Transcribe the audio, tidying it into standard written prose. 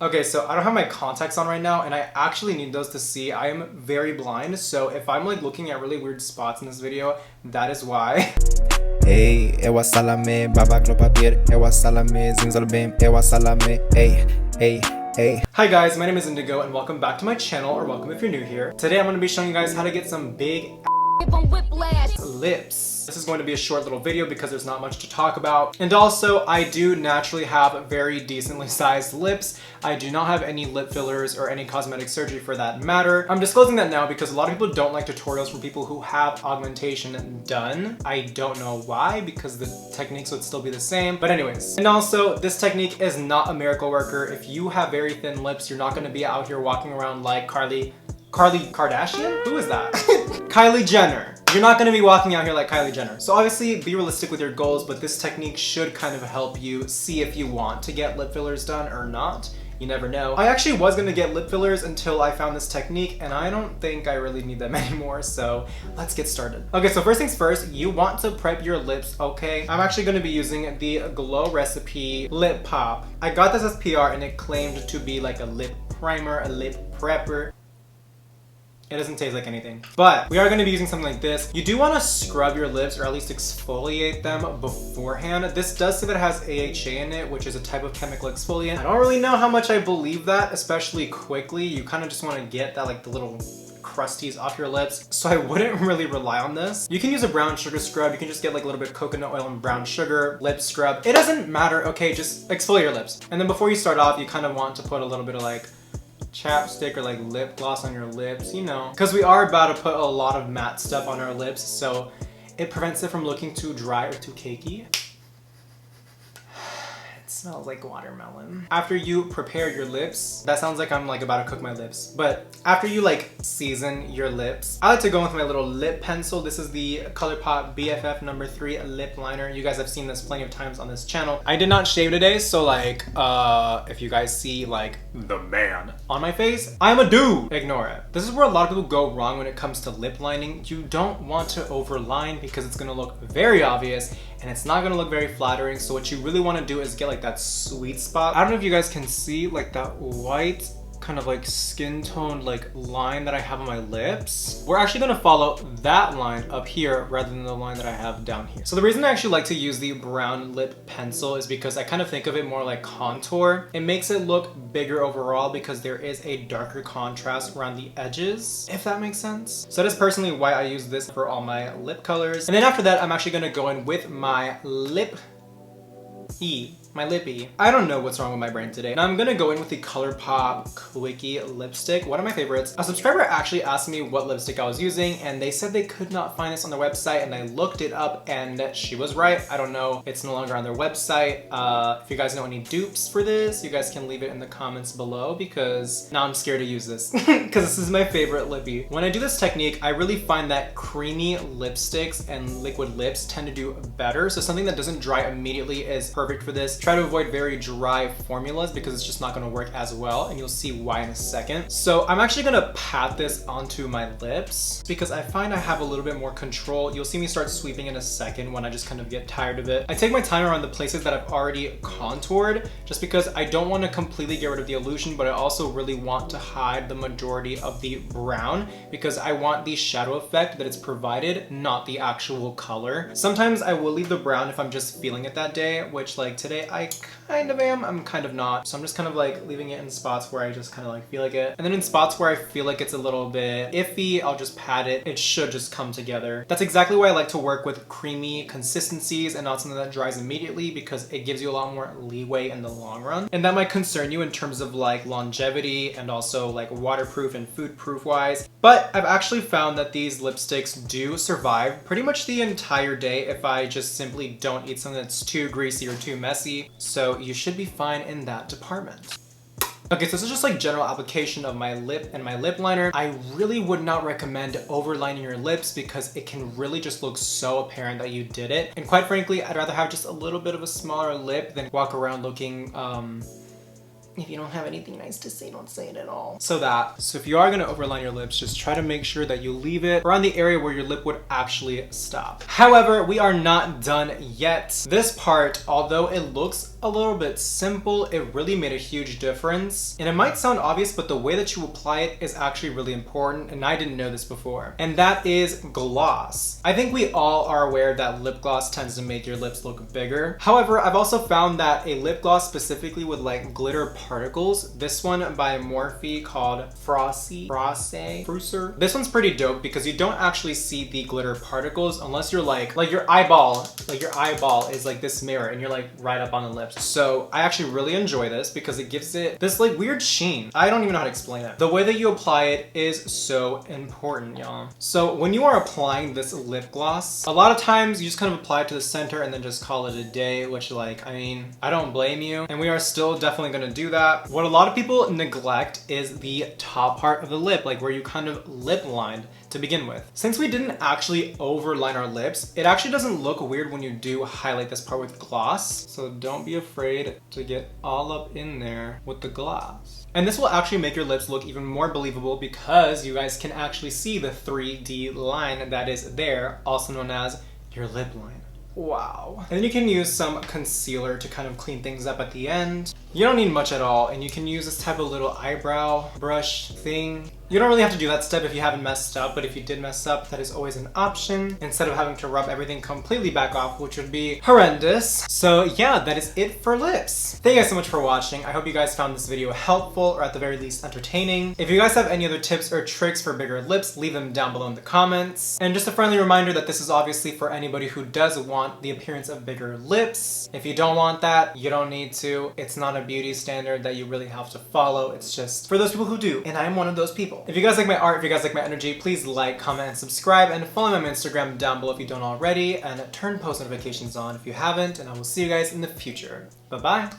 Okay, so I don't have my contacts on right now, and I actually need those to see. I am very blind, so if I'm like looking at really weird spots in this video, that is why. Hey, ewa salame, babak no papier, ewa salame, zinzalbim, ewa salame, hey, hey, hey. Hi guys, my name is Indigo, and welcome back to my channel, or welcome if you're new here. Today I'm going to be showing you guys how to get some big lips. This is going to be a short little video because there's not much to talk about. And also, I do naturally have very decently sized lips. I do not have any lip fillers or any cosmetic surgery for that matter. I'm disclosing that now because a lot of people don't like tutorials from people who have augmentation done. I don't know why, because the techniques would still be the same. But anyways, and also this technique is not a miracle worker. If you have very thin lips, you're not going to be out here walking around like Kylie Kardashian? Who is that? Kylie Jenner. You're not going to be walking out here like Kylie Jenner. So obviously be realistic with your goals, but this technique should kind of help you see if you want to get lip fillers done or not. You never know. I actually was going to get lip fillers until I found this technique, and I don't think I really need them anymore, so let's get started. Okay, so first things first, you want to prep your lips, okay? I'm actually going to be using the Glow Recipe Lip Pop. I got this as PR and it claimed to be like a lip primer, a lip prepper. It doesn't taste like anything. But we are going to be using something like this. You do want to scrub your lips or at least exfoliate them beforehand. This does say that it has AHA in it, which is a type of chemical exfoliant. I don't really know how much I believe that, especially quickly. You kind of just want to get that, like, the little crusties off your lips, so I wouldn't really rely on this. You can use a brown sugar scrub. You can just get like a little bit of coconut oil and brown sugar, lip scrub. It doesn't matter, okay? Just exfoliate your lips. And then before you start off, you kind of want to put a little bit of like chapstick or like lip gloss on your lips, you know, because we are about to put a lot of matte stuff on our lips, so it prevents it from looking too dry or too cakey. It smells like watermelon. After you prepare your lips, that sounds like I'm like about to cook my lips, but after you like season your lips, I like to go with my little lip pencil. This is the ColourPop BFF number 3 lip liner. You guys have seen this plenty of times on this channel. I did not shave today, so like if you guys see like the man on my face, I'm a dude. Ignore it. This is where a lot of people go wrong when it comes to lip lining. You don't want to overline because it's gonna look very obvious and it's not gonna look very flattering. So what you really want to do is get like that sweet spot. I don't know if you guys can see like that white kind of like skin toned like line that I have on my lips. We're actually gonna follow that line up here rather than the line that I have down here. So the reason I actually like to use the brown lip pencil is because I kind of think of it more like contour. It makes it look bigger overall because there is a darker contrast around the edges, if that makes sense. So that is personally why I use this for all my lip colors. And then after that, I'm actually gonna go in with my lip my lippy. I don't know what's wrong with my brain today. Now I'm gonna go in with the ColourPop Quickie lipstick, one of my favorites. A subscriber actually asked me what lipstick I was using, and they said they could not find this on their website, and I looked it up and she was right. I don't know, it's no longer on their website. If you guys know any dupes for this, you guys can leave it in the comments below, because now I'm scared to use this because this is my favorite lippy. When I do this technique, I really find that creamy lipsticks and liquid lips tend to do better. So something that doesn't dry immediately is perfect for this. Try to avoid very dry formulas because it's just not going to work as well, and you'll see why in a second. So I'm actually going to pat this onto my lips because I find I have a little bit more control. You'll see me start sweeping in a second when I just kind of get tired of it. I take my time around the places that I've already contoured just because I don't want to completely get rid of the illusion, but I also really want to hide the majority of the brown because I want the shadow effect that it's provided, not the actual color. Sometimes I will leave the brown if I'm just feeling it that day, which like today I kind of am, I'm kind of not. So I'm just kind of like leaving it in spots where I just kind of like feel like it. And then in spots where I feel like it's a little bit iffy, I'll just pat it. It should just come together. That's exactly why I like to work with creamy consistencies and not something that dries immediately, because it gives you a lot more leeway in the long run. And that might concern you in terms of like longevity and also like waterproof and food proof wise. But I've actually found that these lipsticks do survive pretty much the entire day if I just simply don't eat something that's too greasy or too messy. So you should be fine in that department. Okay, so this is just like general application of my lip and my lip liner. I really would not recommend overlining your lips because it can really just look so apparent that you did it. And quite frankly, I'd rather have just a little bit of a smaller lip than walk around looking If you don't have anything nice to say, don't say it at all. So if you are gonna overline your lips, just try to make sure that you leave it around the area where your lip would actually stop. However, we are not done yet. This part, although it looks a little bit simple, it really made a huge difference. And it might sound obvious, but the way that you apply it is actually really important, and I didn't know this before. And that is gloss. I think we all are aware that lip gloss tends to make your lips look bigger. However, I've also found that a lip gloss specifically with like glitter particles, this one by Morphe called Fruser. This one's pretty dope because you don't actually see the glitter particles unless you're like your eyeball is like this mirror and you're like right up on the lips. So I actually really enjoy this because it gives it this like weird sheen. I don't even know how to explain it. The way that you apply it is so important, y'all. So when you are applying this lip gloss, a lot of times you just kind of apply it to the center and then just call it a day, which like, I mean, I don't blame you. And we are still definitely gonna do that. What a lot of people neglect is the top part of the lip, like where you kind of lip lined to begin with. Since we didn't actually overline our lips, it actually doesn't look weird when you do highlight this part with gloss. So don't be afraid to get all up in there with the gloss. And this will actually make your lips look even more believable because you guys can actually see the 3D line that is there, also known as your lip line. Wow. And then you can use some concealer to kind of clean things up at the end. You don't need much at all, and you can use this type of little eyebrow brush thing. You don't really have to do that step if you haven't messed up, but if you did mess up, that is always an option instead of having to rub everything completely back off, which would be horrendous. So yeah, that is it for lips. Thank you guys so much for watching. I hope you guys found this video helpful or at the very least entertaining. If you guys have any other tips or tricks for bigger lips, leave them down below in the comments. And just a friendly reminder that this is obviously for anybody who does want the appearance of bigger lips. If you don't want that, you don't need to. It's not a beauty standard that you really have to follow. It's just for those people who do, and I'm one of those people. If you guys like my art, if you guys like my energy, please like, comment, and subscribe, and follow me on Instagram down below if you don't already, and turn post notifications on if you haven't, and I will see you guys in the future. Bye-bye!